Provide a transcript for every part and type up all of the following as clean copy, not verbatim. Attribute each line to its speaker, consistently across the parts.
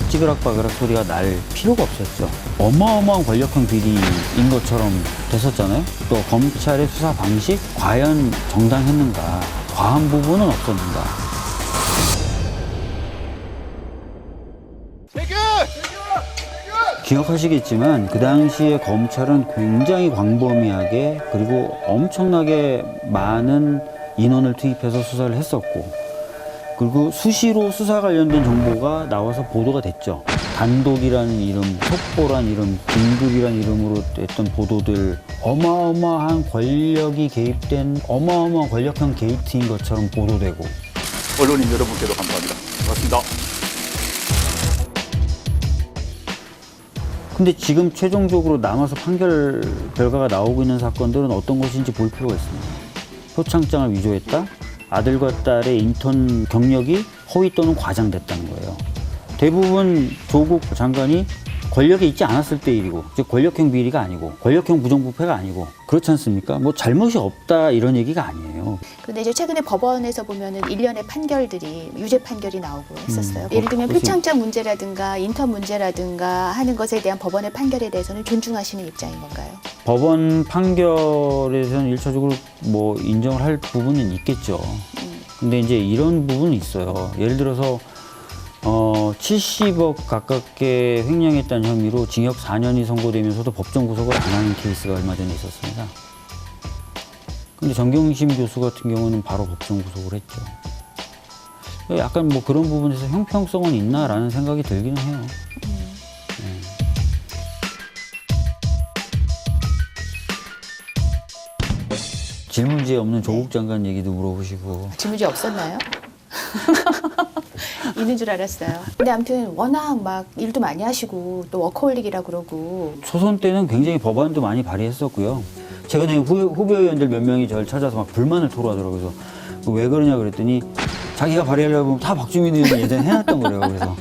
Speaker 1: 찌그락바그락 소리가 날 필요가 없었죠. 어마어마한 권력형 비리인 것처럼 됐었잖아요. 또 검찰의 수사 방식 과연 정당했는가, 과한 부분은 없었는가. 기억하시겠지만 그 당시에 검찰은 굉장히 광범위하게 그리고 엄청나게 많은 인원을 투입해서 수사를 했었고, 그리고 수시로 수사 관련된 정보가 나와서 보도가 됐죠. 단독이라는 이름, 속보란 이름, 긴급이라는 이름으로 했던 보도들, 어마어마한 권력이 개입된 어마어마한 권력형 게이트인 것처럼 보도되고.
Speaker 2: 언론인 여러분께도 감사합니다. 고맙습니다.
Speaker 1: 근데 지금 최종적으로 남아서 판결 결과가 나오고 있는 사건들은 어떤 것인지 볼 필요가 있습니다. 표창장을 위조했다? 아들과 딸의 인턴 경력이 허위 또는 과장됐다는 거예요. 대부분 조국 장관이 권력에 있지 않았을 때 일이고, 즉 권력형 비리가 아니고 권력형 부정부패가 아니고, 그렇지 않습니까? 뭐 잘못이 없다 이런 얘기가 아니에요.
Speaker 3: 근데 이제 최근에 법원에서 보면은 일련의 판결들이 유죄 판결이 나오고 했었어요. 예를 들면
Speaker 1: 그것이-
Speaker 3: 표창장 문제라든가 인턴 문제라든가 하는 것에 대한 법원의 판결에 대해서는 존중하시는 입장인 건가요?
Speaker 1: 법원 판결에서는 일차적으로 뭐 인정을 할 부분은 있겠죠. 근데 이제 이런 부분은 있어요. 예를 들어서 70억 가깝게 횡령했다는 혐의로 징역 4년이 선고되면서도 법정 구속을 안 하는 케이스가 얼마 전에 있었습니다. 근데 정경심 교수 같은 경우는 바로 법정 구속을 했죠. 약간 뭐 그런 부분에서 형평성은 있나라는 생각이 들기는 해요. 질문지에 없는 조국 장관 얘기도 물어보시고.
Speaker 3: 질문지 없었나요? 있는 줄 알았어요. 근데 아무튼 워낙 막 일도 많이 하시고 또 워커홀릭이라 그러고.
Speaker 1: 초선 때는 굉장히 법안도 많이 발의했었고요. 최근에 후배 의원들 몇 명이 저를 찾아서 막 불만을 토로하더라고요. 그래서 왜 그러냐 그랬더니 자기가 발의하려고 하면 다 박주민 의원이 예전에 해놨던 거래요.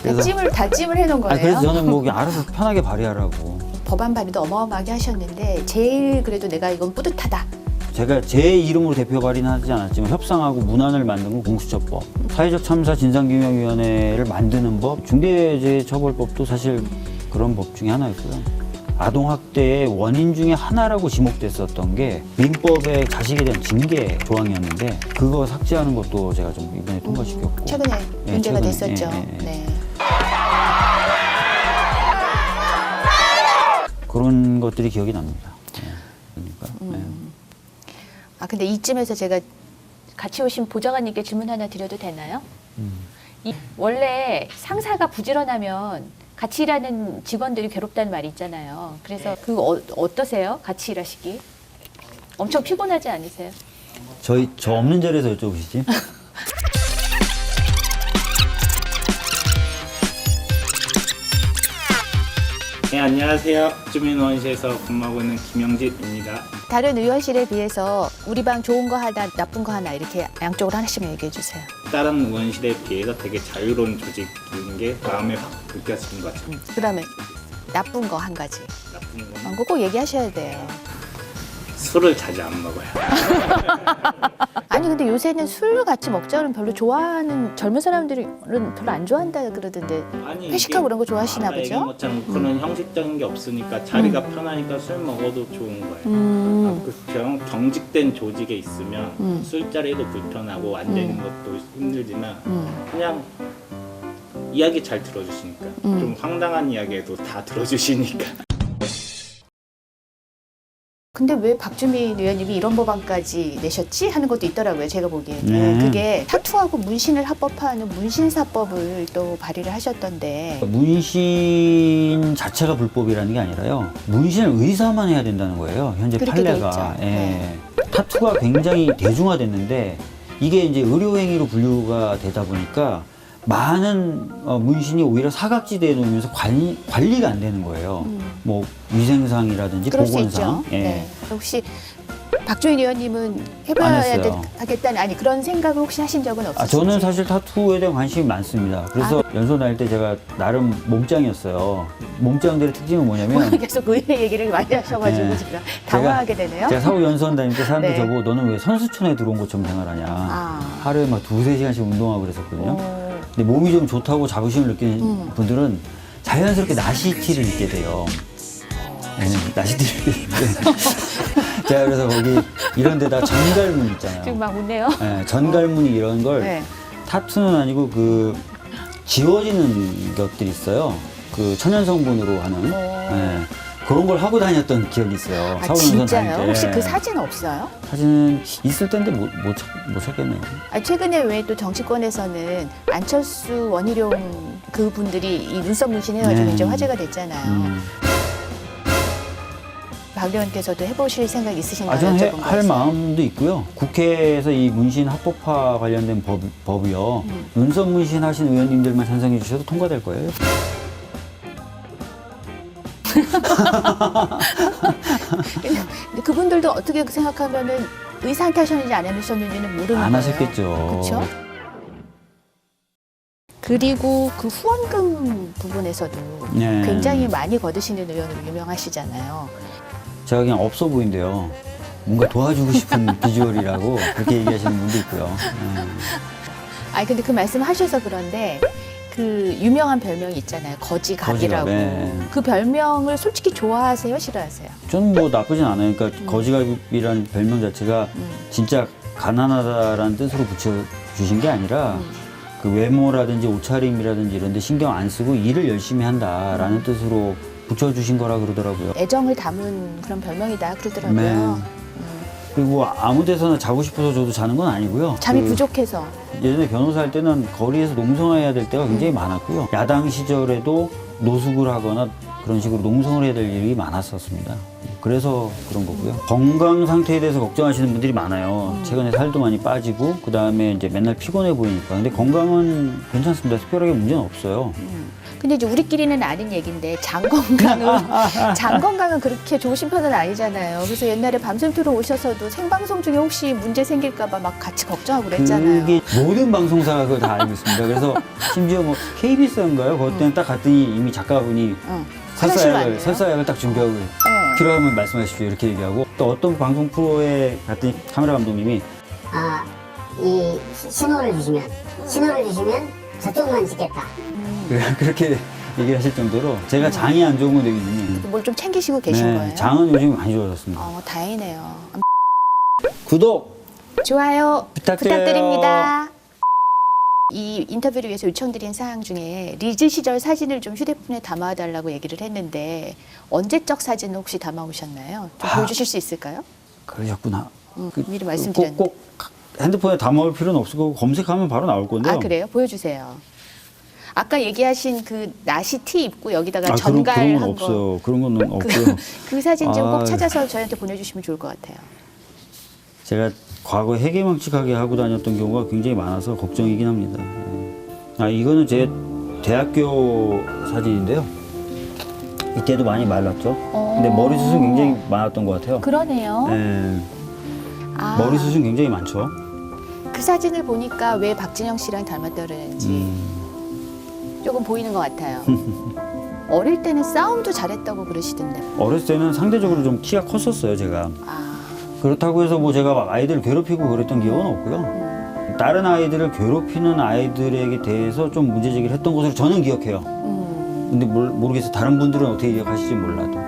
Speaker 1: 그래서
Speaker 3: 다 찜을 해놓은 거예요?
Speaker 1: 그래서 저는 뭐 그냥 알아서 편하게 발의하라고.
Speaker 3: 법안 발의도 어마어마하게 하셨는데 제일 그래도 내가 이건 뿌듯하다.
Speaker 1: 제가 제 이름으로 대표 발의는 하지 않았지만 협상하고 문안을 만든 건 공수처법, 사회적 참사 진상규명위원회를 만드는 법, 중대재해처벌법도 사실 그런 법 중에 하나였고요. 아동학대의 원인 중에 하나라고 지목됐었던 게 민법의 자식에 대한 징계 조항이었는데 그거 삭제하는 것도 제가 좀 이번에 통과시켰고.
Speaker 3: 최근에 문제가
Speaker 1: 최근에,
Speaker 3: 됐었죠.
Speaker 1: 예.
Speaker 3: 네.
Speaker 1: 그런 것들이 기억이 납니다. 그러니까.
Speaker 3: 아 근데 이쯤에서 제가 같이 오신 보좌관님께 질문 하나 드려도 되나요? 원래 상사가 부지런하면 같이 일하는 직원들이 괴롭다는 말이 있잖아요. 그래서 그거 어떠세요? 같이 일하시기? 엄청 피곤하지 않으세요?
Speaker 1: 저 없는 자리에서 여쭤보시지?
Speaker 4: 네, 안녕하세요. 주민의원실에서 근무하고 있는 김영진입니다.
Speaker 3: 다른 의원실에 비해서 우리 방 좋은 거 하나 나쁜 거 하나 이렇게 양쪽으로 하나씩만 얘기해 주세요.
Speaker 4: 다른 의원실에 비해서 되게 자유로운 조직인 게 마음에 확 느껴지는 것 같아요.
Speaker 3: 그다음에 나쁜 거 한 가지.
Speaker 4: 나쁜 건
Speaker 3: 그거 꼭 얘기하셔야 돼요.
Speaker 4: 술을 자주 안 먹어요.
Speaker 3: 아니 근데 요새는 술 같이 먹자는 별로 좋아하는 젊은 사람들은 별로 안 좋아한다 그러던데
Speaker 4: 아니,
Speaker 3: 회식하고 그런 거 좋아하시나
Speaker 4: 아까 얘기한
Speaker 3: 보죠?
Speaker 4: 것처럼 그런 형식적인 게 없으니까 자리가 편하니까 술 먹어도 좋은 거예요. 그냥 경직된 조직에 있으면 술자리도 불편하고 안 되는 것도 힘들지만 그냥 이야기 잘 들어주시니까 좀 황당한 이야기에도 다 들어주시니까
Speaker 3: 근데 왜 박주민 의원님이 이런 법안까지 내셨지? 하는 것도 있더라고요. 제가 보기에는.
Speaker 1: 네.
Speaker 3: 그게 타투하고 문신을 합법화하는 문신사법을 또 발의를 하셨던데
Speaker 1: 문신 자체가 불법이라는 게 아니라요. 문신을 의사만 해야 된다는 거예요. 현재
Speaker 3: 그렇게 돼
Speaker 1: 판례가.
Speaker 3: 있죠.
Speaker 1: 예.
Speaker 3: 네.
Speaker 1: 타투가 굉장히 대중화됐는데 이게 이제 의료행위로 분류가 되다 보니까 많은 문신이 오히려 사각지대에 놓이면서 관리가 안 되는 거예요. 뭐 위생상이라든지
Speaker 3: 그럴 수
Speaker 1: 보건상.
Speaker 3: 있죠.
Speaker 1: 예.
Speaker 3: 네. 혹시 박주민 의원님은
Speaker 1: 안
Speaker 3: 해봐야
Speaker 1: 했어요.
Speaker 3: 하겠다는 아니 그런 생각을 혹시 하신 적은 없으신지?
Speaker 1: 저는 사실 타투에 대한 관심이 많습니다. 그래서 연수 다닐 때 제가 나름 몸짱이었어요. 몸짱들의 특징은 뭐냐면
Speaker 3: 오늘 계속 의회 얘기를 많이 하셔가지고
Speaker 1: 네.
Speaker 3: 제가 당황하게 되네요.
Speaker 1: 제가 사후 연수원 다닐 때 사람들이
Speaker 3: 네.
Speaker 1: 저보고 너는 왜 선수촌에 들어온 것처럼 생활하냐.
Speaker 3: 아.
Speaker 1: 하루에 막 2-3시간씩 운동하고 그랬었거든요. 근데 몸이 좀 좋다고 자부심을 느끼는 분들은 자연스럽게 나시티를 입게 돼요. 네, 나시티를 입게 돼요. 제가 그래서 거기 이런 데다 전갈무늬 있잖아요.
Speaker 3: 지금 막 웃네요.
Speaker 1: 네, 전갈무늬 이런 걸
Speaker 3: 네.
Speaker 1: 타투는 아니고 그 지워지는 것들이 있어요. 그 천연 성분으로 하는 네, 그런 걸 하고 다녔던 기억이 있어요.
Speaker 3: 아,
Speaker 1: 사원운선 다닐
Speaker 3: 진짜요?
Speaker 1: 때.
Speaker 3: 혹시 그 사진 없어요?
Speaker 1: 사진은 있을 텐데 못 찾겠네요.
Speaker 3: 아, 최근에 왜 또 정치권에서는 안철수 원희룡 그분들이 이 눈썹 문신해가지고
Speaker 1: 네.
Speaker 3: 이제 화제가 됐잖아요.
Speaker 1: 음.
Speaker 3: 박 의원께서도 해보실 생각 있으신가요?
Speaker 1: 저는
Speaker 3: 여쭤본
Speaker 1: 할
Speaker 3: 거였어요.
Speaker 1: 마음도 있고요. 국회에서 이 문신 합법화 관련된 법이요. 눈썹 문신 하신 의원님들만 찬성해 주셔도 통과될 거예요.
Speaker 3: 근데 그분들도 어떻게 생각하면은 의사한테 하셨는지 안 하셨는지는 모르는
Speaker 1: 안
Speaker 3: 거예요.
Speaker 1: 하셨겠죠.
Speaker 3: 그렇죠? 그리고 그 후원금 부분에서도
Speaker 1: 네.
Speaker 3: 굉장히 많이 거두시는 의원으로 유명하시잖아요.
Speaker 1: 제가 그냥 없어 보인대요. 뭔가 도와주고 싶은 비주얼이라고 그렇게 얘기하시는 분도 있고요.
Speaker 3: 아니 근데 그 말씀하셔서 그런데 그 유명한 별명이 있잖아요. 거지갑이라고.
Speaker 1: 거지갑, 네.
Speaker 3: 그 별명을 솔직히 좋아하세요? 싫어하세요?
Speaker 1: 저는 뭐 나쁘진 않아요. 그러니까 거지갑이라는 별명 자체가 진짜 가난하다라는 뜻으로 붙여주신 게 아니라 그 외모라든지 옷차림이라든지 이런 데 신경 안 쓰고 일을 열심히 한다라는 뜻으로 붙여주신 거라 그러더라고요.
Speaker 3: 애정을 담은 그런 별명이다 그러더라고요.
Speaker 1: 네. 그리고 아무 데서나 자고 싶어서 저도 자는 건 아니고요.
Speaker 3: 잠이
Speaker 1: 그
Speaker 3: 부족해서.
Speaker 1: 예전에 변호사 할 때는 거리에서 농성해야 될 때가 굉장히 많았고요. 야당 시절에도 노숙을 하거나 그런 식으로 농성을 해야 될 일이 많았었습니다. 그래서 그런 거고요. 건강 상태에 대해서 걱정하시는 분들이 많아요. 최근에 살도 많이 빠지고 그 다음에 이제 맨날 피곤해 보이니까. 근데 건강은 괜찮습니다. 특별하게 문제는 없어요.
Speaker 3: 근데 이제 우리끼리는 아는 얘기인데 장 건강은 그렇게 좋으신 편은 아니잖아요. 그래서 옛날에 밤샘투로 오셔서도 생방송 중에 혹시 문제 생길까봐 막 같이 걱정하고 그랬잖아요.
Speaker 1: 그게 모든 방송사가 그걸 다 알고 있습니다. 그래서 심지어 뭐 KBS인가요? 그때는 딱 갔더니 이미 작가분이
Speaker 3: 화장실 왔네요.
Speaker 1: 설사약을 딱 준비하고 필요하면 말씀하십시오 이렇게 얘기하고 또 어떤 방송 프로에 갔더니 카메라 감독님이
Speaker 5: 이 신호를 주시면 저쪽만 찍겠다.
Speaker 1: 그렇게 얘기하실 정도로 제가 장이 안 좋은 건 되게 유명해요.
Speaker 3: 뭘 좀 챙기시고 계신 거예요?
Speaker 1: 장은 요즘 많이 좋아졌습니다.
Speaker 3: 다행이네요.
Speaker 1: 구독
Speaker 3: 좋아요
Speaker 1: 부탁드려요.
Speaker 3: 부탁드립니다. 이 인터뷰를 위해서 요청드린 사항 중에 리즈 시절 사진을 좀 휴대폰에 담아달라고 얘기를 했는데 언제적 사진을 혹시 담아오셨나요? 좀 보여주실 수 있을까요?
Speaker 1: 그러셨구나.
Speaker 3: 미리 말씀드렸는데.
Speaker 1: 꼭 핸드폰에 담아올 필요는 없을 거고 검색하면 바로 나올 건데요.
Speaker 3: 아 그래요? 보여주세요. 아까 얘기하신 그 나시 티 입고 여기다가
Speaker 1: 그런
Speaker 3: 전갈한
Speaker 1: 건
Speaker 3: 거.
Speaker 1: 없어요. 그런 건 없고요.
Speaker 3: 그 사진 좀 꼭
Speaker 1: 아.
Speaker 3: 찾아서 저희한테 보내주시면 좋을 것 같아요.
Speaker 1: 제가 과거에 해괴망측하게 하고 다녔던 경우가 굉장히 많아서 걱정이긴 합니다. 이거는 제 대학교 사진인데요. 이때도 많이 말랐죠. 근데 머리숱은 굉장히 많았던 것 같아요.
Speaker 3: 그러네요.
Speaker 1: 네,
Speaker 3: 아,
Speaker 1: 머리숱은 굉장히 많죠.
Speaker 3: 그 사진을 보니까 왜 박진영 씨랑 닮았다 그러는지 조금 보이는 것 같아요. 어릴 때는 싸움도 잘했다고 그러시던데.
Speaker 1: 어렸을 때는 상대적으로 좀 키가 컸었어요, 제가.
Speaker 3: 아,
Speaker 1: 그렇다고 해서 뭐 제가 막 아이들을 괴롭히고 그랬던 기억은 없고요. 다른 아이들을 괴롭히는 아이들에게 대해서 좀 문제 제기를 했던 것으로 저는 기억해요. 근데 모르겠어요. 다른 분들은 어떻게 기억하실지 몰라도.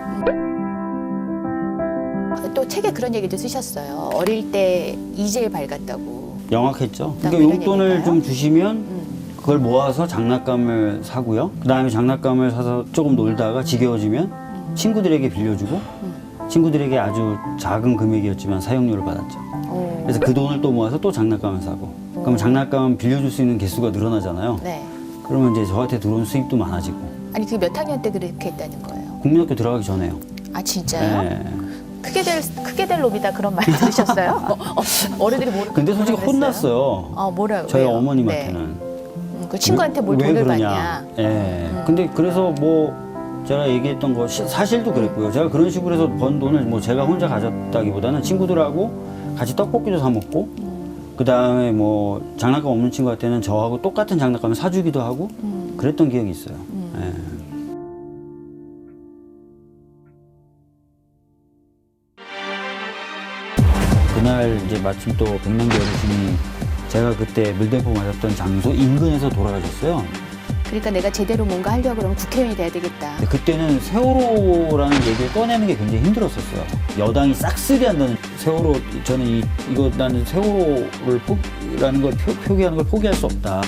Speaker 3: 또 책에 그런 얘기도 쓰셨어요. 어릴 때 이제에 밝았다고.
Speaker 1: 영악했죠.
Speaker 3: 이런
Speaker 1: 그러니까 용돈을
Speaker 3: 얘기인가요?
Speaker 1: 좀 주시면 그걸 모아서 장난감을 사고요. 그 다음에 장난감을 사서 조금 놀다가 지겨워지면 친구들에게 빌려주고 친구들에게 아주 작은 금액이었지만 사용료를 받았죠. 그래서 그 돈을 또 모아서 또 장난감을 사고. 그럼 장난감 빌려줄 수 있는 개수가 늘어나잖아요.
Speaker 3: 네.
Speaker 1: 그러면 이제 저한테 들어온 수입도 많아지고.
Speaker 3: 아니 그게 몇 학년 때 그렇게 했다는 거예요?
Speaker 1: 국민학교 들어가기 전에요.
Speaker 3: 아 진짜요?
Speaker 1: 네.
Speaker 3: 크게 될 놈이다 그런 말 들으셨어요? 어른들이 모르고.
Speaker 1: 근데 솔직히
Speaker 3: 그랬어요?
Speaker 1: 혼났어요.
Speaker 3: 뭐라고?
Speaker 1: 저희
Speaker 3: 왜요?
Speaker 1: 어머님한테는.
Speaker 3: 네. 그 친구한테 뭘
Speaker 1: 왜
Speaker 3: 돈을
Speaker 1: 그러냐.
Speaker 3: 받냐?
Speaker 1: 예. 근데 그래서 뭐 제가 얘기했던 거 사실도 그랬고요. 제가 그런 식으로 해서 번 돈을 뭐 제가 혼자 가졌다기보다는 친구들하고 같이 떡볶이도 사 먹고 그 다음에 뭐 장난감 없는 친구한테는 저하고 똑같은 장난감을 사주기도 하고 그랬던 기억이 있어요. 예. 그날 그날 이제 마침 또 백남기 어르신이 제가 그때 물대포 맞았던 장소 인근에서 돌아가셨어요.
Speaker 3: 그러니까 내가 제대로 뭔가 하려고 그러면 국회의원이 돼야 되겠다.
Speaker 1: 근데 그때는 세월호라는 얘기를 꺼내는 게 굉장히 힘들었었어요. 여당이 싹쓸이 한다는 세월호, 저는 이거 나는 세월호를 라는 걸 표기하는 걸 포기할 수 없다.